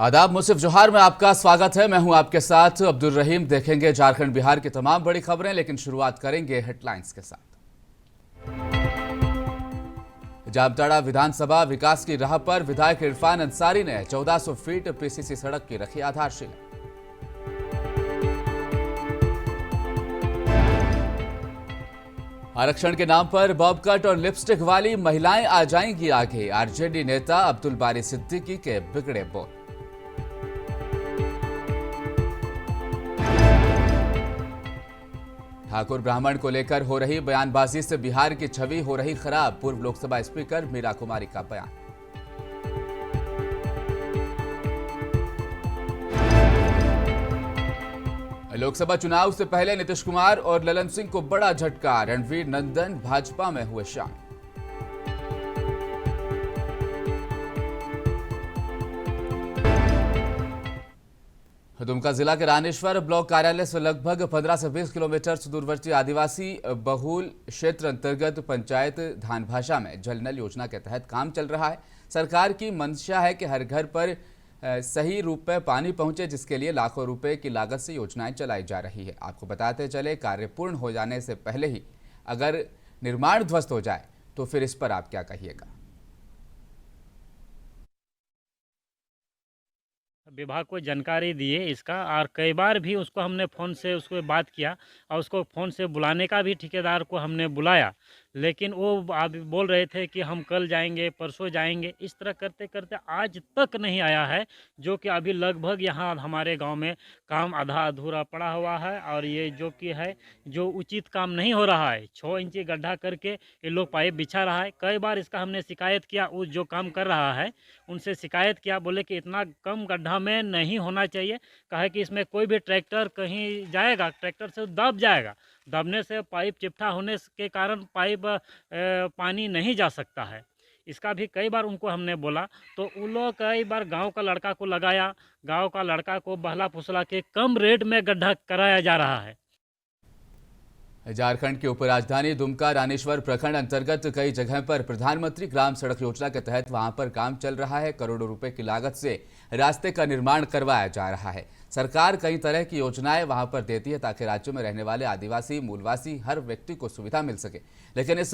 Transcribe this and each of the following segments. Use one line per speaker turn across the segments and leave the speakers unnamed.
आदाब, मुसिफ जोहार में आपका स्वागत है। मैं हूं आपके साथ अब्दुल रहीम। देखेंगे झारखंड बिहार की तमाम बड़ी खबरें, लेकिन शुरुआत करेंगे हेडलाइंस के साथ। जामताड़ा विधानसभा विकास की राह पर विधायक इरफान अंसारी ने 1400 फीट पीसीसी सड़क की रखी आधारशिला। आरक्षण के नाम पर बॉबकट और लिपस्टिक वाली महिलाएं आ जाएंगी आगे, आरजेडी नेता अब्दुल बारी सिद्दीकी के बिगड़े बोल। ठाकुर ब्राह्मण को लेकर हो रही बयानबाजी से बिहार की छवि हो रही खराब, पूर्व लोकसभा स्पीकर मीरा कुमारी का बयान। लोकसभा चुनाव से पहले नीतीश कुमार और ललन सिंह को बड़ा झटका, रणवीर नंदन भाजपा में हुए शामिल। दुमका जिला के रानेश्वर ब्लॉक कार्यालय से लगभग 15 से 20 किलोमीटर सुदूरवर्ती आदिवासी बहुल क्षेत्र अंतर्गत पंचायत धानभाषा में जल नल योजना के तहत काम चल रहा है। सरकार की मंशा है कि हर घर पर सही रूप में पानी पहुंचे, जिसके लिए लाखों रुपए की लागत से योजनाएं चलाई जा रही है। आपको बताते चले, कार्य पूर्ण हो जाने से पहले ही अगर निर्माण ध्वस्त हो जाए तो फिर इस पर आप क्या कहिएगा।
विभाग को जानकारी दिए इसका, और कई बार भी उसको हमने फ़ोन से उसको बात किया और उसको फ़ोन से बुलाने का भी ठेकेदार को हमने बुलाया, लेकिन वो अभी बोल रहे थे कि हम कल जाएंगे, परसों जाएंगे। इस तरह करते करते आज तक नहीं आया है, जो कि अभी लगभग यहाँ हमारे गांव में काम आधा अधूरा पड़ा हुआ है। और ये जो कि है, जो उचित काम नहीं हो रहा है, 6 इंची गड्ढा करके ये लोग पाइप बिछा रहा है। कई बार इसका हमने शिकायत किया, वो जो काम कर रहा है उनसे शिकायत किया, बोले कि इतना कम गड्ढा में नहीं होना चाहिए। कहे कि इसमें कोई भी ट्रैक्टर कहीं जाएगा, ट्रैक्टर से दब जाएगा, दबने से पाइप चिपटा होने के कारण पाइप पानी नहीं जा सकता है। इसका भी कई बार उनको हमने बोला, तो उन लोग कई बार गांव का लड़का को लगाया, गांव का लड़का को बहला फुसला के कम रेट में गड्ढा कराया जा रहा है।
झारखंड की उपराजधानी दुमका रानेश्वर प्रखंड अंतर्गत कई जगह पर प्रधानमंत्री ग्राम सड़क योजना के तहत वहां पर काम चल रहा है। करोड़ों रुपए की लागत से रास्ते का निर्माण करवाया जा रहा है। सरकार कई तरह की योजनाएं वहां पर देती है ताकि राज्य में रहने वाले आदिवासी मूलवासी हर व्यक्ति को सुविधा मिल सके, लेकिन इस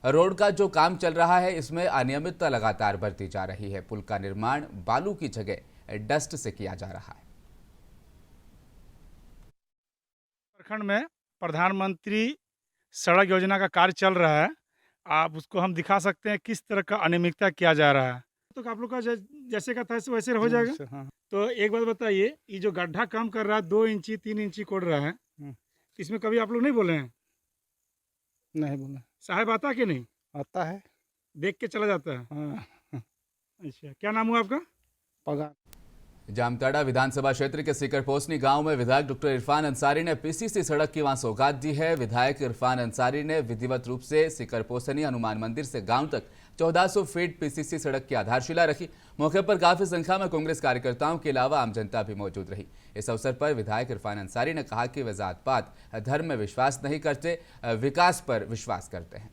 रोड का जो काम चल रहा है इसमें अनियमितता लगातार बढ़ती जा रही है। पुल का निर्माण बालू की जगह डस्ट से किया जा रहा है।
प्रखंड में प्रधानमंत्री सड़क योजना का कार्य चल रहा है। आप उसको हम दिखा सकते हैं किस तरह का अनियमितता किया जा रहा है। तो आप लोग का जैसे का था वैसे हो जाएगा। हाँ। तो एक बात बताइए, ये जो गड्ढा काम कर रहा है 2 इंची 3 इंची कोड़ रहा है, इसमें कभी आप लोग नहीं बोले हैं? नहीं बोले। साहब आता कि नहीं आता है, देख के चला जाता है। हाँ। अच्छा, क्या नाम हुआ आपका? पगा।
जामताड़ा विधानसभा क्षेत्र के सिकरपोसनी गांव में विधायक डॉक्टर इरफान अंसारी ने पीसीसी सड़क की वहां सौगात दी है। विधायक इरफान अंसारी ने विधिवत रूप से सिकरपोसनी हनुमान मंदिर से गांव तक 1400 फीट पीसीसी सड़क की आधारशिला रखी। मौके पर काफी संख्या में कांग्रेस कार्यकर्ताओं के अलावा आम जनता भी मौजूद रही। इस अवसर पर विधायक इरफान अंसारी ने कहा कि वे जात पात धर्म में विश्वास नहीं करते, विकास पर विश्वास करते हैं।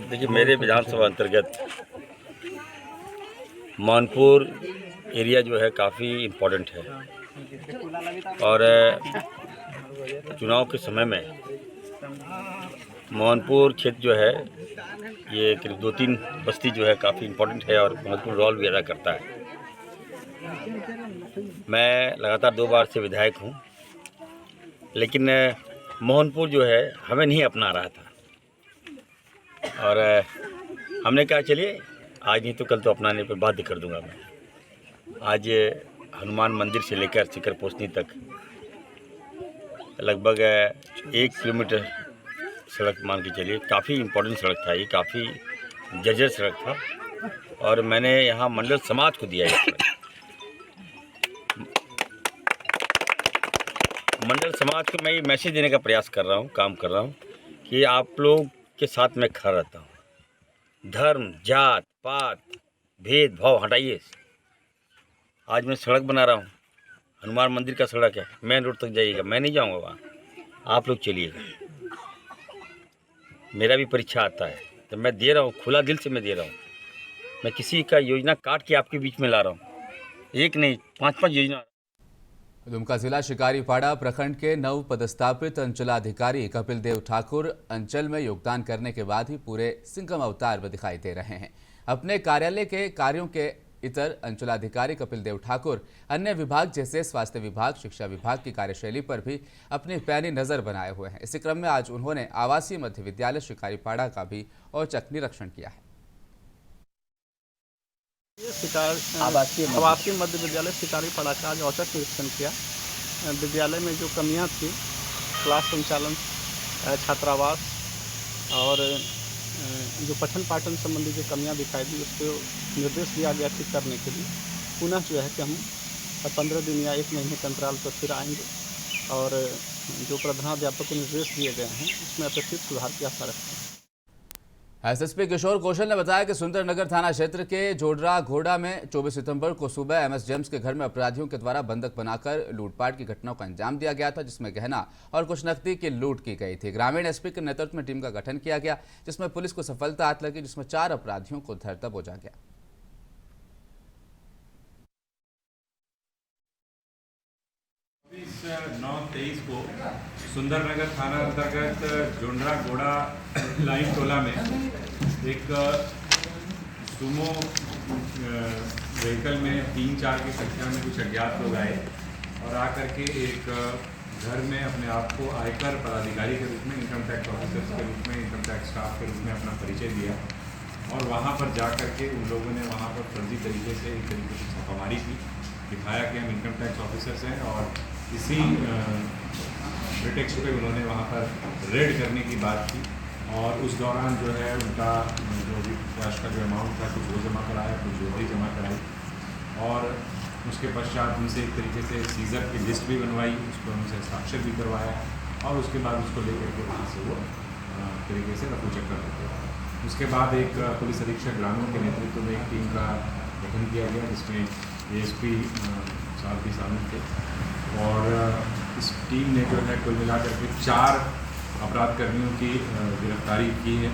देखिए, मेरे विधानसभा अंतर्गत मानपुर एरिया जो है काफ़ी इम्पोर्टेंट है, और चुनाव के समय में मानपुर क्षेत्र जो है ये करीब 2-3 बस्ती जो है काफ़ी इम्पोर्टेंट है और महत्वपूर्ण रोल भी अदा करता है। मैं लगातार 2 बार से विधायक हूँ, लेकिन मोहनपुर जो है हमें नहीं अपना रहा था, और हमने कहा चलिए आज नहीं तो कल तो अपनाने पर बाध्य कर दूंगा मैं। आज हनुमान मंदिर से लेकर सिकरपोसनी तक लगभग 1 किलोमीटर सड़क मान के चलिए, काफ़ी इम्पोर्टेंट सड़क था ये, काफ़ी जर्जर सड़क था, और मैंने यहाँ मंडल समाज को दिया है। मंडल समाज को मैं ये मैसेज देने का प्रयास कर रहा हूँ, काम कर रहा हूँ कि आप लोग के साथ मैं खड़ा रहता हूँ। धर्म, जात पात, भेदभाव हटाइए। आज मैं सड़क बना रहा हूँ, हनुमान मंदिर का सड़क है, मेन रोड तक जाइएगा, मैं नहीं जाऊँगा वहाँ, आप लोग चलिएगा। मेरा भी परीक्षा आता है तो मैं दे रहा हूँ, खुला दिल से मैं दे रहा हूँ। मैं किसी का योजना काट के आपके बीच में ला रहा हूँ, एक नहीं 5-5 योजना।
दुमका जिला शिकारीपाड़ा प्रखंड के नव पदस्थापित अंचलाधिकारी कपिल देव ठाकुर अंचल में योगदान करने के बाद ही पूरे सिंघम अवतार में दिखाई दे रहे हैं। अपने कार्यालय के कार्यों के इतर अंचलाधिकारी कपिल देव ठाकुर अन्य विभाग जैसे स्वास्थ्य विभाग, शिक्षा विभाग की कार्यशैली पर भी अपनी पैनी नजर बनाए हुए हैं। इसी क्रम में आज उन्होंने आवासीय मध्य विद्यालय शिकारीपाड़ा का भी औचक निरीक्षण किया है।
आवासीय मध्य विद्यालय शिकारीपाड़ा का आज औचक निरीक्षण किया। विद्यालय में जो कमियां थी, क्लास संचालन, छात्रावास और जो पठन पाठन संबंधी जो कमियां दिखाई दी, उसको निर्देश दिया गया ठीक करने के लिए। पुनः जो है कि हम 15 दिन या 1 महीने के अंतराल पर फिर आएंगे और जो प्रधानाध्यापक को निर्देश दिए गए हैं उसमें अपेक्षित सुधार की आशा रखते हैं।
एसएसपी किशोर कौशल ने बताया कि सुंदरनगर थाना क्षेत्र के जोडरा घोड़ा में 24 सितंबर को सुबह एमएस जेम्स के घर में अपराधियों के द्वारा बंधक बनाकर लूटपाट की घटनाओं को अंजाम दिया गया था, जिसमें गहना और कुछ नकदी की लूट की गई थी। ग्रामीण एसपी के नेतृत्व में टीम का गठन किया गया, जिसमें पुलिस को सफलता हाथ लगी, जिसमें 4 अपराधियों को धर दबोचा गया।
9/23 को सुंदरनगर थाना अंतर्गत जोंडरा घोड़ा लाइन टोला में एक सुमो व्हीकल में 3-4 की संख्या में कुछ अज्ञात लोग आए और आकर के एक घर में अपने आप को आयकर पदाधिकारी के रूप में, इनकम टैक्स ऑफिसर्स के रूप में, इनकम टैक्स स्टाफ के रूप में अपना परिचय दिया और वहाँ पर जा कर के उन लोगों ने वहाँ पर फर्जी तरीके से एक तरीके से छापामारी की, दिखाया कि हम इनकम टैक्स ऑफिसर्स हैं और इसी प्रिटेक्स्ट पे उन्होंने वहाँ पर रेड करने की बात की और उस दौरान जो है उनका जो भी कैश का जो अमाउंट था कुछ वो जमा कराया, कुछ ज्वेलरी जमा कराई और उसके पश्चात उनसे एक तरीके से सीजर की लिस्ट भी बनवाई, उस पर उनसे हस्ताक्षर भी करवाया और उसके बाद उसको लेकर के वहाँ से वो तरीके से रफू चक्कर करते हैं। उसके बाद एक पुलिस अधीक्षक ग्रामीण के नेतृत्व में एक टीम का गठन किया गया, जिसमें एएसपी साहब भी शामिल थे और इस टीम ने जो है कुल मिलाकर के 4 अपराध कर्मियों की गिरफ्तारी की है।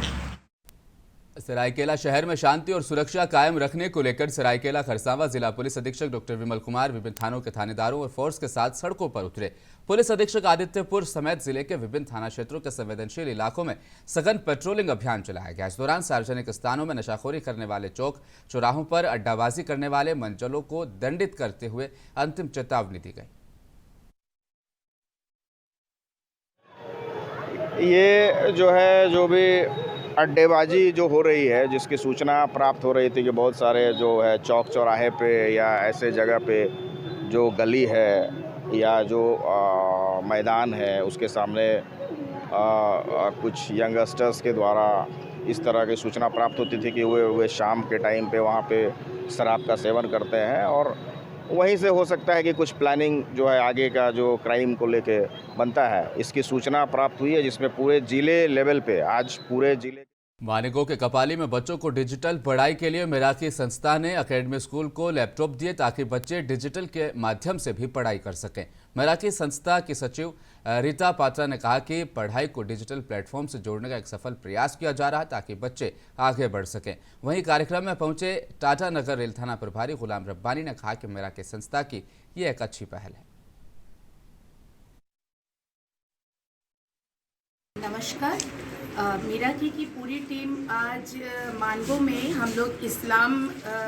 सरायकेला शहर में शांति और सुरक्षा कायम रखने को लेकर सरायकेला खरसावां जिला पुलिस अधीक्षक डॉक्टर विमल कुमार विभिन्न थानों के थानेदारों और फोर्स के साथ सड़कों पर उतरे। पुलिस अधीक्षक आदित्यपुर समेत जिले के विभिन्न थाना क्षेत्रों के संवेदनशील इलाकों में सघन पेट्रोलिंग अभियान चलाया गया। इस दौरान सार्वजनिक स्थानों में नशाखोरी करने वाले, चौक चौराहों पर अड्डाबाजी करने वाले मंचलों को दंडित करते हुए अंतिम चेतावनी दी गई।
ये जो है, जो भी अड्डेबाजी जो हो रही है, जिसकी सूचना प्राप्त हो रही थी कि बहुत सारे जो है चौक चौराहे पे या ऐसे जगह पे जो गली है या जो मैदान है उसके सामने कुछ यंगस्टर्स के द्वारा इस तरह की सूचना प्राप्त होती थी कि वे शाम के टाइम पे वहाँ पे शराब का सेवन करते हैं और वहीं से हो सकता है कि कुछ प्लानिंग जो है आगे का जो क्राइम को लेके बनता है। इसकी सूचना प्राप्त हुई है, जिसमें पूरे जिले लेवल पे आज पूरे जिले
मानेगो के कपाली में बच्चों को डिजिटल पढ़ाई के लिए मेराकी संस्था ने एकेडमी स्कूल को लैपटॉप दिए ताकि बच्चे डिजिटल के माध्यम से भी पढ़ाई कर सकें। मेराकी संस्था की सचिव रीता पात्रा ने कहा कि पढ़ाई को डिजिटल प्लेटफॉर्म से जोड़ने का एक सफल प्रयास किया जा रहा है ताकि बच्चे आगे बढ़ सकें। वहीं कार्यक्रम में पहुंचे टाटा नगर रेल थाना प्रभारी गुलाम रब्बानी ने कहा कि मेराकी संस्था की ये एक अच्छी पहल है।
नमस्कार, मेराकी की पूरी टीम आज मानगो में हम लोग इस्लाम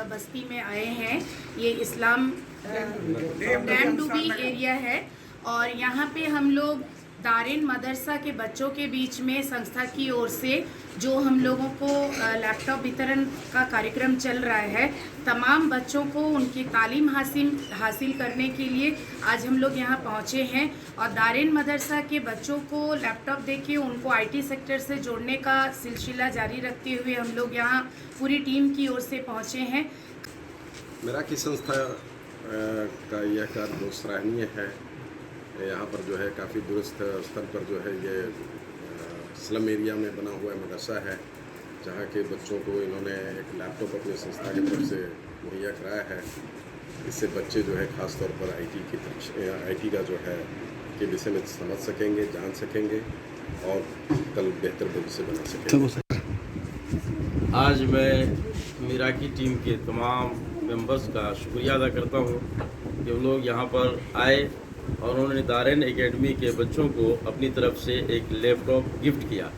बस्ती में आए हैं। ये इस्लाम डैम डूबी एरिया है और यहाँ पे हम लोग दारिन मदरसा के बच्चों के बीच में संस्था की ओर से जो हम लोगों को लैपटॉप वितरण का कार्यक्रम चल रहा है, तमाम बच्चों को उनकी तालीम हासिल करने के लिए आज हम लोग यहाँ पहुँचे हैं और दारिन मदरसा के बच्चों को लैपटॉप देके उनको आईटी सेक्टर से जोड़ने का सिलसिला जारी रखते हुए हम लोग यहाँ पूरी टीम की ओर से पहुँचे हैं।
मेराकी संस्था का यह कार्य बहुत सराहनीय है। यहाँ पर जो है काफ़ी दुरुस्त स्तर पर जो है ये स्लम एरिया में बना हुआ मदरसा है, जहाँ के बच्चों को इन्होंने एक लैपटॉप अपनी संस्था की तरफ से मुहैया कराया है। इससे बच्चे जो है ख़ास तौर पर आईटी का जो है के विषय में समझ सकेंगे, जान सकेंगे और कल बेहतर भविष्य बना सकेंगे।
आज मैं मीरा की टीम के तमाम मेंबर्स का शुक्रिया अदा करता हूँ कि वो लोग यहाँ पर आए और उन्होंने दारेन एकेडमी के बच्चों को अपनी तरफ से एक लैपटॉप गिफ्ट किया।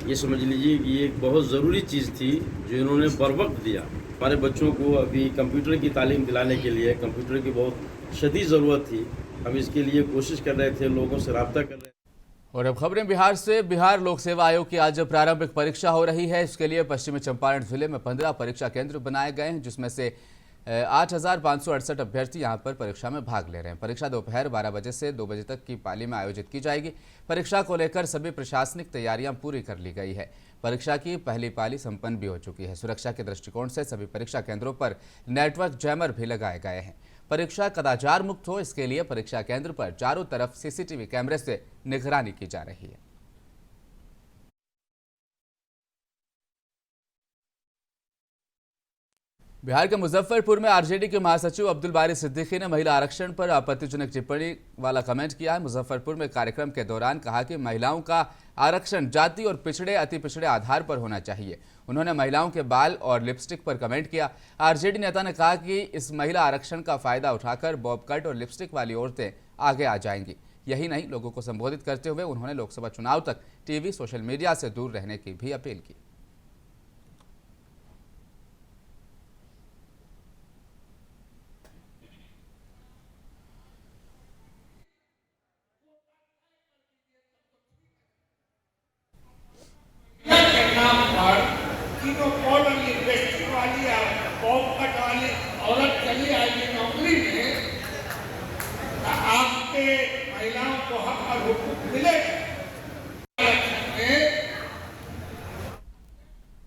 ये समझ लीजिए कि ये एक बहुत ज़रूरी चीज़ थी जो इन्होंने बर वक्त दिया। हमारे बच्चों को अभी कंप्यूटर की तालीम दिलाने के लिए कंप्यूटर की बहुत शदीद ज़रूरत थी। हम इसके लिए कोशिश कर रहे थे, लोगों से रब्ता कर रहे थे।
और अब खबरें बिहार से। बिहार लोक सेवा आयोग की आज प्रारंभिक परीक्षा हो रही है। इसके लिए पश्चिमी चंपारण जिले में 15 परीक्षा केंद्र बनाए गए हैं, जिसमें से 8,568 अभ्यर्थी यहां पर परीक्षा में भाग ले रहे हैं। परीक्षा दोपहर 12 बजे से 2 बजे तक की पाली में आयोजित की जाएगी। परीक्षा को लेकर सभी प्रशासनिक तैयारियां पूरी कर ली गई है। परीक्षा की पहली पाली संपन्न भी हो चुकी है। सुरक्षा के दृष्टिकोण से सभी परीक्षा केंद्रों पर नेटवर्क जैमर भी लगाए गए हैं। परीक्षा कदाचार मुक्त हो, इसके लिए परीक्षा केंद्र पर चारों तरफ सीसीटीवी कैमरे से निगरानी की जा रही है। बिहार के मुजफ्फरपुर में आरजेडी के महासचिव अब्दुल बारी सिद्दीकी ने महिला आरक्षण पर आपत्तिजनक टिप्पणी वाला कमेंट किया है। मुजफ्फरपुर में कार्यक्रम के दौरान कहा कि महिलाओं का आरक्षण जाति और पिछड़े अति पिछड़े आधार पर होना चाहिए। उन्होंने महिलाओं के बाल और लिपस्टिक पर कमेंट किया। आरजेडी नेता ने कहा कि इस महिला आरक्षण का फायदा उठाकर बॉब कट और लिपस्टिक वाली औरतें आगे आ जाएंगी। यही नहीं, लोगों को संबोधित करते हुए उन्होंने लोकसभा चुनाव तक टीवी सोशल मीडिया से दूर रहने की भी अपील की।
औरत चली आएगी नौकरी में, आपके महिलाओं को हक और हुकूक मिलेगा।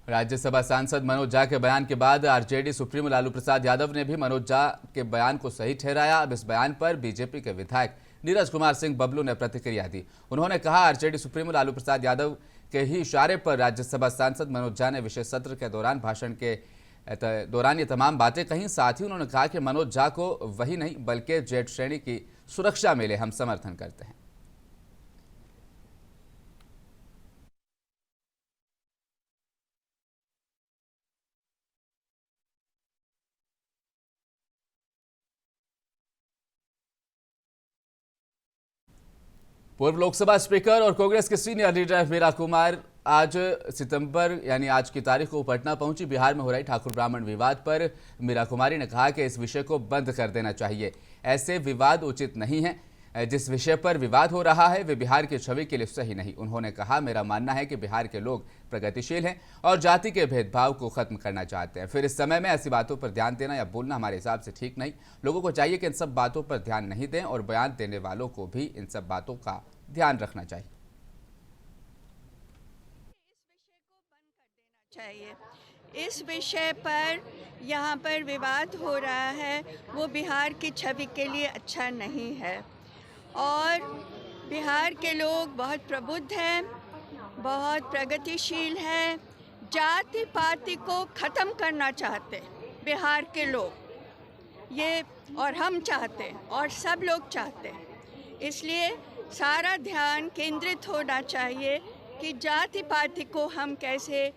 राज्यसभा सांसद मनोज झा के बयान के बाद आरजेडी सुप्रीमो लालू प्रसाद यादव ने भी मनोज झा के बयान को सही ठहराया। अब इस बयान पर बीजेपी के विधायक नीरज कुमार सिंह बबलू ने प्रतिक्रिया दी। उन्होंने कहा, आरजेडी सुप्रीमो लालू प्रसाद यादव के ही इशारे पर राज्यसभा सांसद मनोज झा ने विशेष सत्र के दौरान भाषण के दौरान ये तमाम बातें कहीं। साथ ही उन्होंने कहा कि मनोज झा को वही नहीं बल्कि जेड श्रेणी की सुरक्षा मिले, हम समर्थन करते हैं। पूर्व लोकसभा स्पीकर और कांग्रेस के सीनियर लीडर मीरा कुमार आज सितंबर यानी आज की तारीख को पटना पहुंची। बिहार में हो रही ठाकुर ब्राह्मण विवाद पर मीरा कुमारी ने कहा कि इस विषय को बंद कर देना चाहिए। ऐसे विवाद उचित नहीं है। जिस विषय पर विवाद हो रहा है वे बिहार की छवि के लिए सही नहीं। उन्होंने कहा, मेरा मानना है कि बिहार के लोग प्रगतिशील हैं और जाति के भेदभाव को खत्म करना चाहते हैं। फिर इस समय में ऐसी बातों पर ध्यान देना या बोलना हमारे हिसाब से ठीक नहीं। लोगों को चाहिए कि इन सब बातों पर ध्यान नहीं दें और बयान देने वालों को भी इन सब बातों का ध्यान रखना चाहिए।
इस विषय पर यहाँ पर विवाद हो रहा है, वो बिहार की छवि के लिए अच्छा नहीं है। और बिहार के लोग बहुत प्रबुद्ध हैं, बहुत प्रगतिशील हैं, जाति पाति को ख़त्म करना चाहते बिहार के लोग, ये और हम चाहते हैं और सब लोग चाहते हैं। इसलिए सारा ध्यान केंद्रित होना चाहिए कि जाति पाति को हम कैसे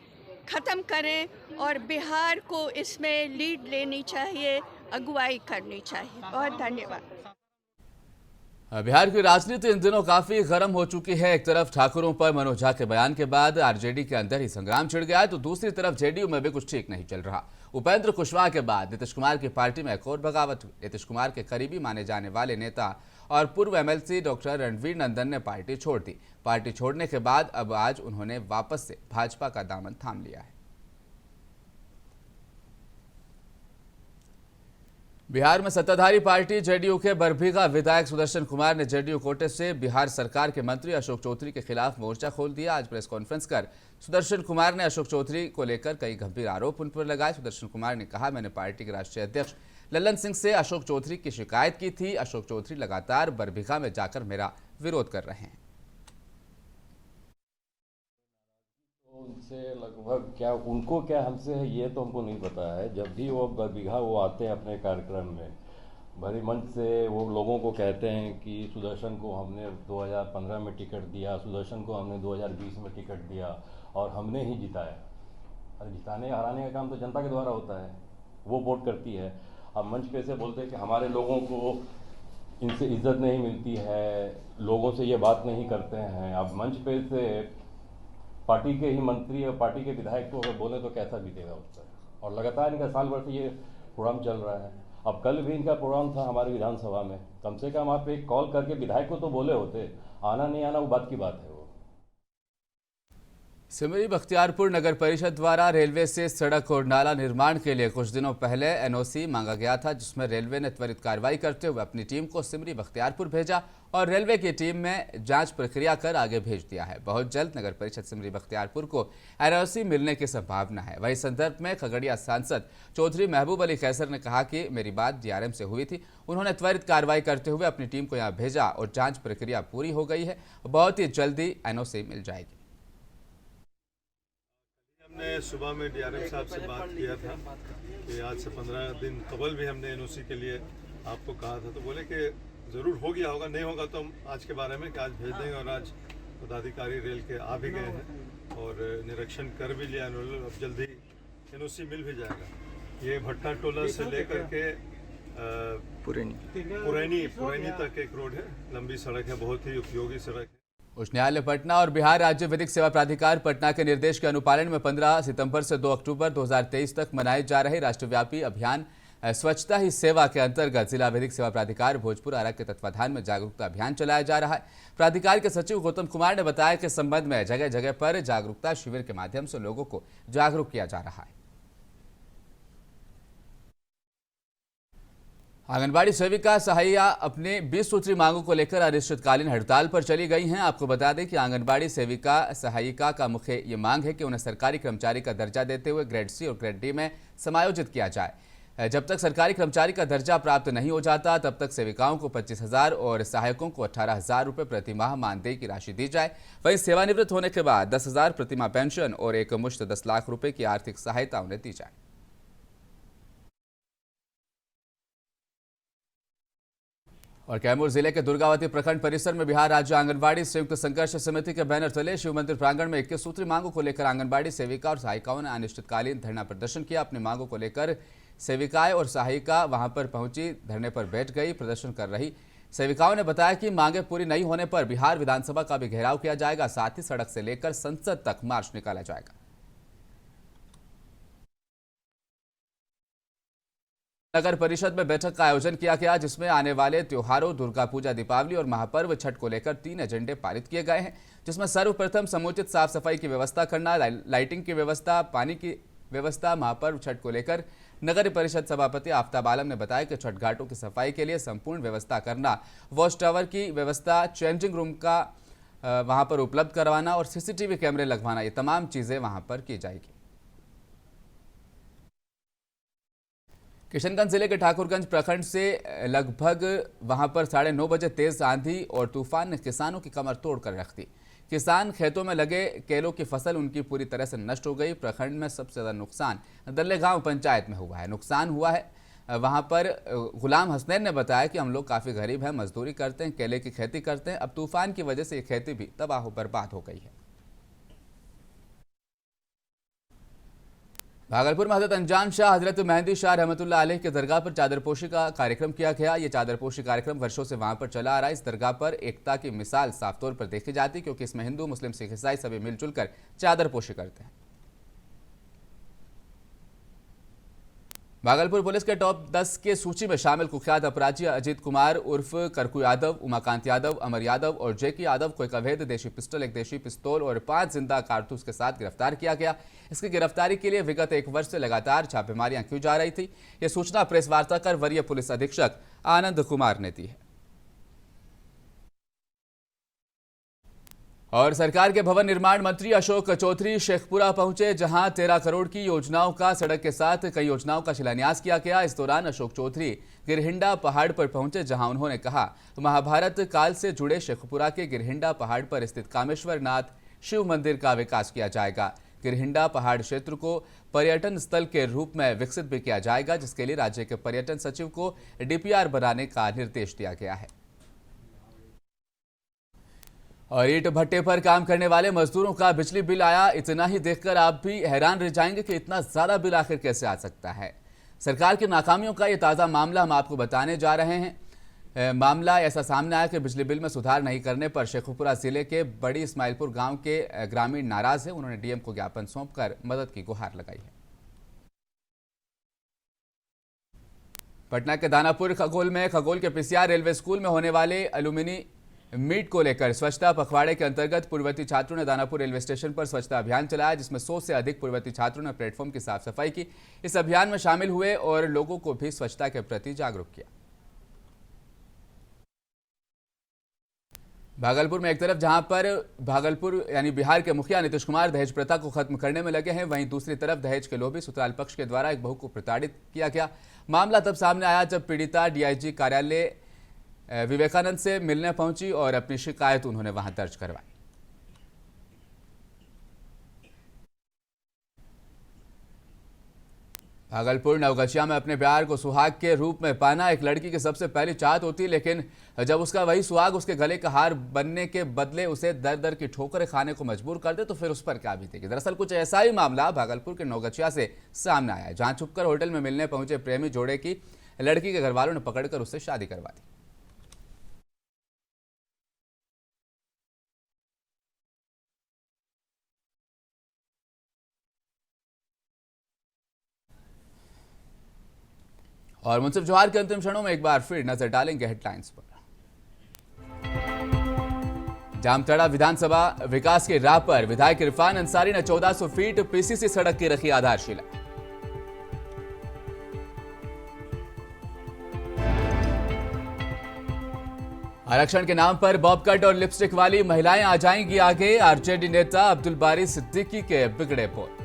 ख़त्म करें और बिहार को इसमें लीड लेनी चाहिए, अगुवाई करनी चाहिए। बहुत धन्यवाद।
बिहार की राजनीति इन दिनों काफी गर्म हो चुकी है। एक तरफ ठाकुरों पर मनोज झा के बयान के बाद आरजेडी के अंदर ही संग्राम छिड़ गया है, तो दूसरी तरफ जेडीयू में भी कुछ ठीक नहीं चल रहा। उपेंद्र कुशवाहा के बाद नीतीश कुमार की पार्टी में एक और बगावत हुई। नीतीश कुमार के करीबी माने जाने वाले नेता और पूर्व एमएलसी डॉक्टर रणवीर नंदन ने पार्टी छोड़ दी। पार्टी छोड़ने के बाद अब आज उन्होंने वापस से भाजपा का दामन थाम लिया है। बिहार में सत्ताधारी पार्टी जेडीयू के बरबीघा विधायक सुदर्शन कुमार ने जेडीयू कोटे से बिहार सरकार के मंत्री अशोक चौधरी के खिलाफ मोर्चा खोल दिया। आज प्रेस कॉन्फ्रेंस कर सुदर्शन कुमार ने अशोक चौधरी को लेकर कई गंभीर आरोप उन पर लगाए। सुदर्शन कुमार ने कहा, मैंने पार्टी के राष्ट्रीय अध्यक्ष लल्लन सिंह से अशोक चौधरी की शिकायत की थी। अशोक चौधरी लगातार बरबीघा में जाकर मेरा विरोध कर रहे हैं।
उनसे लगभग क्या उनको क्या हमसे है ये तो हमको नहीं पता है। जब भी वो बरबीघा वो आते हैं अपने कार्यक्रम में, भरी मंच से वो लोगों को कहते हैं कि सुदर्शन को हमने 2015 में टिकट दिया, सुदर्शन को हमने 2020 में टिकट दिया और हमने ही जिताया। अरे जिताने हराने का काम तो जनता के द्वारा होता है, वो वोट करती है। अब मंच पे से बोलते हैं कि हमारे लोगों को इनसे इज्जत नहीं मिलती है, लोगों से ये बात नहीं करते हैं। अब मंच पे से पार्टी के ही मंत्री और पार्टी के विधायक को अगर बोले तो कैसा बीतेगा उस पर। और लगातार इनका साल भर से ये प्रोग्राम चल रहा है। अब कल भी इनका प्रोग्राम था हमारी विधानसभा में, कम से कम आप एक कॉल करके विधायक को तो बोले होते, आना नहीं आना वो बात की बात है। वो
सिमरी बख्तियारपुर नगर परिषद द्वारा रेलवे से सड़क और नाला निर्माण के लिए कुछ दिनों पहले एनओसी मांगा गया था, जिसमें रेलवे ने त्वरित कार्रवाई करते हुए अपनी टीम को सिमरी बख्तियारपुर भेजा और रेलवे की टीम में जांच प्रक्रिया कर आगे भेज दिया है। बहुत जल्द नगर परिषद सिमरी बख्तियारपुर को एनओसी मिलने की संभावना है। वही संदर्भ में खगड़िया सांसद चौधरी महबूब अली कैसर ने कहा कि मेरी बात डीआरएम से हुई थी, उन्होंने त्वरित कार्रवाई करते हुए अपनी टीम को यहाँ भेजा और जाँच प्रक्रिया पूरी हो गई है, बहुत ही जल्दी एनओसी मिल जाएगी।
हमने सुबह में डीआरएम साहब से बात किया था कि आज से 15 दिन कबल भी हमने एनओसी के लिए आपको कहा था, तो बोले कि ज़रूर हो गया होगा, नहीं होगा तो हम आज के बारे में कि आज भेज देंगे। और आज पदाधिकारी रेल के आ भी गए हैं और निरीक्षण कर भी लिया उन्होंने। अब जल्दी एनओसी मिल भी जाएगा। ये भट्टा टोला से लेकर के पुरैनी तक एक रोड है, लंबी सड़क है, बहुत ही उपयोगी सड़क है।
उच्च न्यायालय पटना और बिहार राज्य विधिक सेवा प्राधिकार पटना के निर्देश के अनुपालन में 15 सितंबर से 2 अक्टूबर 2023 तक मनाए जा रहे राष्ट्रव्यापी अभियान स्वच्छता ही सेवा के अंतर्गत जिला विधिक सेवा प्राधिकार भोजपुर आरा के तत्वाधान में जागरूकता अभियान चलाया जा रहा है। प्राधिकार के सचिव गौतम कुमार ने बताया कि इस संबंध में जगह जगह पर जागरूकता शिविर के माध्यम से लोगों को जागरूक किया जा रहा है। आंगनबाड़ी सेविका सहायिका अपने 20 सूत्री मांगों को लेकर अनिश्चितकालीन हड़ताल पर चली गई हैं। आपको बता दें कि आंगनबाड़ी सेविका सहायिका का मुख्य ये मांग है कि उन्हें सरकारी कर्मचारी का दर्जा देते हुए ग्रेड सी और ग्रेड डी में समायोजित किया जाए। जब तक सरकारी कर्मचारी का दर्जा प्राप्त नहीं हो जाता तब तक सेविकाओं को 25,000 और सहायकों को 18,000 रुपये प्रति माह मानदेय की राशि दी जाए। वहीं सेवानिवृत्त होने के बाद 10,000 प्रति माह पेंशन और एक मुश्त 10 लाख रुपये की आर्थिक सहायता उन्हें दी जाए। और कैमूर जिले के दुर्गावती प्रखंड परिसर में बिहार राज्य आंगनबाड़ी संयुक्त संघर्ष समिति के बैनर तले शिव मंदिर प्रांगण में 21 सूत्री मांगों को लेकर आंगनबाड़ी सेविका और सहायिकाओं ने अनिश्चितकालीन धरना प्रदर्शन किया। अपनी मांगों को लेकर सेविकाएं और सहायिका वहां पर पहुंची, धरने पर बैठ गई। प्रदर्शन कर रही सेविकाओं ने बताया कि मांगे पूरी नहीं होने पर बिहार विधानसभा का भी घेराव किया जाएगा, साथ ही सड़क से लेकर संसद तक मार्च निकाला जाएगा। नगर परिषद में बैठक का आयोजन किया गया, जिसमें आने वाले त्योहारों दुर्गा पूजा, दीपावली और महापर्व छठ को लेकर 3 एजेंडे पारित किए गए हैं, जिसमें सर्वप्रथम समुचित साफ सफाई की व्यवस्था करना, लाइटिंग की व्यवस्था, पानी की व्यवस्था। महापर्व छठ को लेकर नगर परिषद सभापति आफ्ताब आलम ने बताया कि छठ घाटों की सफाई के लिए संपूर्ण व्यवस्था करना, वॉच टावर की व्यवस्था, चेंजिंग रूम का वहां पर उपलब्ध करवाना और सीसीटीवी कैमरे लगवाना, ये तमाम चीजें वहां पर की जाएगी। किशनगंज जिले के ठाकुरगंज प्रखंड से लगभग वहां पर 9:30 बजे तेज आंधी और तूफान ने किसानों की कमर तोड़ कर रख दी। किसान खेतों में लगे केलों की फसल उनकी पूरी तरह से नष्ट हो गई। प्रखंड में सबसे ज्यादा नुकसान दल्ले गांव पंचायत में हुआ है। नुकसान हुआ है वहां पर गुलाम हसनैन ने बताया कि हम लोग काफी गरीब हैं, मजदूरी करते हैं, केले की खेती करते हैं। अब तूफान की वजह से ये खेती भी तबाह बर्बाद हो गई है। भागलपुर में हजरत अनजान शाह हजरत मेहंदी शाह रहमतुल्लाह अलैह के दरगाह पर चादरपोशी का कार्यक्रम किया गया। ये चादरपोशी कार्यक्रम वर्षों से वहां पर चला आ रहा है। इस दरगाह पर एकता की मिसाल साफ तौर पर देखी जाती, क्योंकि इसमें हिंदू, मुस्लिम, सिख, ईसाई सभी मिलजुल कर चादरपोशी करते हैं। भागलपुर पुलिस के टॉप 10 के सूची में शामिल कुख्यात अपराधी अजीत कुमार उर्फ करकू यादव, उमाकांत यादव, अमर यादव और जेकी यादव को एक अवैध देशी पिस्टल, एक देशी पिस्तौल और 5 जिंदा कारतूस के साथ गिरफ्तार किया गया। इसकी गिरफ्तारी के लिए विगत 1 वर्ष से लगातार छापेमारियां की जा रही थी। यह सूचना प्रेस वार्ता कर वरीय पुलिस अधीक्षक आनंद कुमार ने दी है। और सरकार के भवन निर्माण मंत्री अशोक चौधरी शेखपुरा पहुंचे, जहां 13 करोड़ की योजनाओं का सड़क के साथ कई योजनाओं का शिलान्यास किया गया। इस दौरान अशोक चौधरी गिरहिंडा पहाड़ पर पहुंचे, जहां उन्होंने कहा महाभारत काल से जुड़े शेखपुरा के गिरहिंडा पहाड़ पर स्थित कामेश्वर नाथ शिव मंदिर का विकास किया जाएगा। गिरहिंडा पहाड़ क्षेत्र को पर्यटन स्थल के रूप में विकसित भी किया जाएगा, जिसके लिए राज्य के पर्यटन सचिव को डीपीआर बनाने का निर्देश दिया गया है। और ईंट भट्टे पर काम करने वाले मजदूरों का बिजली बिल आया। इतना ही देखकर आप भी हैरान रह जाएंगे कि इतना ज़्यादा बिल आखिर कैसे आ सकता है। सरकार की नाकामियों का ये ताज़ा मामला हम आपको बताने जा रहे हैं। मामला ऐसा सामने आया कि बिजली बिल में सुधार नहीं करने पर शेखुपुरा जिले के बड़ी इस्माइलपुर गांव के ग्रामीण नाराज है। उन्होंने डीएम को ज्ञापन सौंपकर मदद की गुहार लगाई है। पटना के दानापुर खगोल में खगोल के पीसीआर रेलवे स्कूल में होने वाले एल्यूमिनी मीट को लेकर स्वच्छता पखवाड़े के अंतर्गत पूर्ववर्ती छात्रों ने दानापुर रेलवे स्टेशन पर स्वच्छता अभियान चलाया, जिसमें 100 से अधिक पूर्ववर्ती छात्रों ने प्लेटफॉर्म की साफ सफाई की। इस अभियान में शामिल हुए और लोगों को भी स्वच्छता के प्रति जागरूक किया। भागलपुर में एक तरफ जहां पर भागलपुर यानी बिहार के मुखिया नीतीश कुमार दहेज प्रथा को खत्म करने में लगे हैं, वहीं दूसरी तरफ दहेज के लोभी ससुराल पक्ष के द्वारा एक बहू को प्रताड़ित किया गया। मामला तब सामने आया जब पीड़िता डीआईजी कार्यालय विवेकानंद से मिलने पहुंची और अपनी शिकायत उन्होंने वहां दर्ज करवाई। भागलपुर नवगछिया में अपने प्यार को सुहाग के रूप में पाना एक लड़की की सबसे पहली चाहत होती है, लेकिन जब उसका वही सुहाग उसके गले का हार बनने के बदले उसे दर दर की ठोकरें खाने को मजबूर कर दे तो फिर उस पर क्या बीतेगी। दरअसल कुछ ऐसा ही मामला भागलपुर के नवगछिया से सामने आया, जहां छुपकर होटल में मिलने पहुंचे प्रेमी जोड़े की लड़की के घरवालों ने पकड़कर उससे शादी करवा दी। और मुंसिफ जोहार के अंतिम क्षणों में एक बार फिर नजर डालेंगे हेडलाइंस पर। जामताड़ा विधानसभा विकास की राह पर विधायक इरफान अंसारी ने 1400 फीट पीसीसी सड़क की रखी आधारशिला। आरक्षण के नाम पर बॉब कट और लिपस्टिक वाली महिलाएं आ जाएंगी आगे, आरजेडी नेता अब्दुल बारी सिद्दीकी के बिगड़े बोल।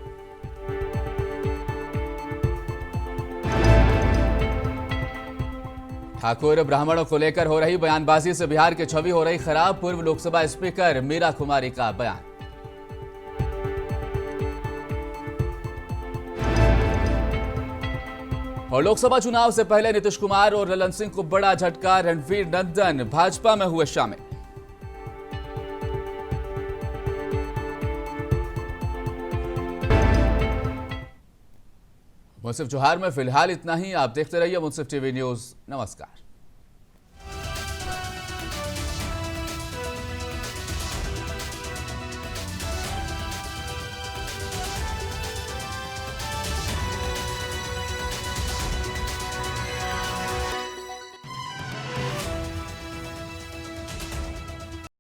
ठाकुर ब्राह्मणों को लेकर हो रही बयानबाजी से बिहार की छवि हो रही खराब, पूर्व लोकसभा स्पीकर मीरा कुमारी का बयान। और लोकसभा चुनाव से पहले नीतीश कुमार और ललन सिंह को बड़ा झटका, रणवीर नंदन भाजपा में हुए शामिल। मुंसिफ जोहार में फिलहाल इतना ही। आप देखते रहिए मुंसिफ टीवी न्यूज। नमस्कार।